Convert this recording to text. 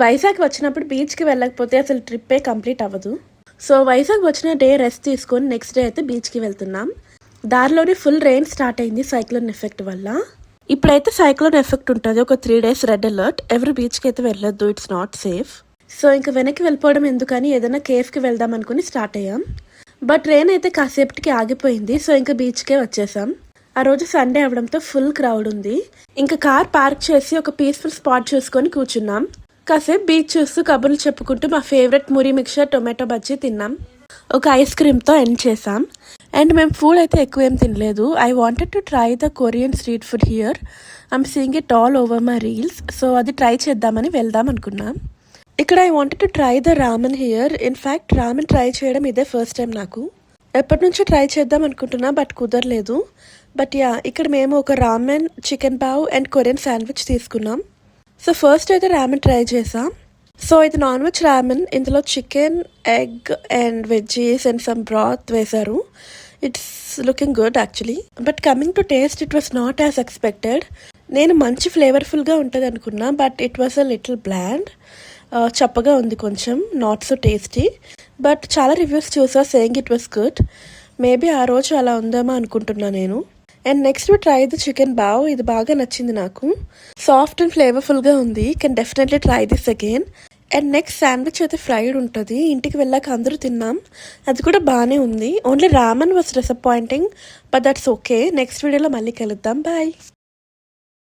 వైజాగ్ వచ్చినప్పుడు బీచ్కి వెళ్ళకపోతే అసలు ట్రిప్పే కంప్లీట్ అవ్వదు. సో వైజాగ్ వచ్చిన డే రెస్ట్ తీసుకొని నెక్స్ట్ డే అయితే బీచ్కి వెళ్తున్నాం. దారిలోనే ఫుల్ రెయిన్ స్టార్ట్ అయింది సైక్లోన్ ఎఫెక్ట్ వల్ల. ఇప్పుడైతే సైక్లోన్ ఎఫెక్ట్ ఉంటుంది, ఒక 3 days రెడ్ అలర్ట్. ఎవరు బీచ్కి అయితే వెళ్ళొద్దు, ఇట్స్ నాట్ సేఫ్. సో ఇంకా వెనక్కి వెళ్ళిపోవడం ఎందుకని ఏదైనా కేఫ్కి వెళ్దాం అనుకుని స్టార్ట్ అయ్యాం. బట్ రెయిన్ అయితే కాసేపటికి ఆగిపోయింది. సో ఇంకా బీచ్కే వచ్చేసాం. ఆ రోజు సండే అవడంతో ఫుల్ క్రౌడ్ ఉంది. ఇంకా కార్ పార్క్ చేసి ఒక పీస్ఫుల్ స్పాట్ చూసుకొని కూర్చున్నాం. కాసేపు బీచ్ చూస్తూ కబుర్లు చెప్పుకుంటూ మా ఫేవరెట్ మురి మిక్చర్ టొమాటో బజ్జీ తిన్నాం. ఒక ఐస్ క్రీమ్తో ఎండ్ చేసాం. అండ్ మేము ఫుడ్ అయితే ఎక్కువ ఏం తినలేదు. I wanted to try the Korean street food here. I'm seeing it all over my reels. So అది ట్రై చేద్దామని వెళ్దాం అనుకున్నాం. ఇక్కడ I wanted to try the ramen here. In fact ramen try చేయడం ఇదే ఫస్ట్ టైం నాకు. ఎప్పటి నుంచో ట్రై చేద్దాం అనుకుంటున్నా బట్ కుదరలేదు. బట్ యా, ఇక్కడ మేము ఒక ramen, chicken pav and Korean sandwich తీసుకున్నాం. సో ఫస్ట్ అయితే రామెన్ ట్రై చేసాం. సో ఇది నాన్ వెజ్ రామెన్. ఇందులో chicken, egg and veggies and some broth వేశారు. It's looking good actually. But coming to taste it was not as expected. నేను మంచి ఫ్లేవర్ఫుల్గా ఉంటుంది అనుకున్నా but it was a little bland. చప్పగా ఉంది కొంచెం, నాట్ సో టేస్టీ. బట్ చాలా రివ్యూస్ చూసా saying it was good. Maybe ఆ రోజు అలా ఉందేమో అనుకుంటున్నా నేను. And next try the chicken bao. ఇది బాగా నచ్చింది నాకు. సాఫ్ట్ అండ్ ఫ్లేవర్ఫుల్గా ఉంది. Can definitely try this again. And next sandwich అయితే ఫ్రైడ్ ఉంటుంది. ఇంటికి వెళ్ళాక అందరూ తిన్నాం. అది కూడా బాగానే ఉంది. Only ramen was disappointing but that's okay. Next వీడియోలో మళ్ళీ కలుద్దాం. బాయ్.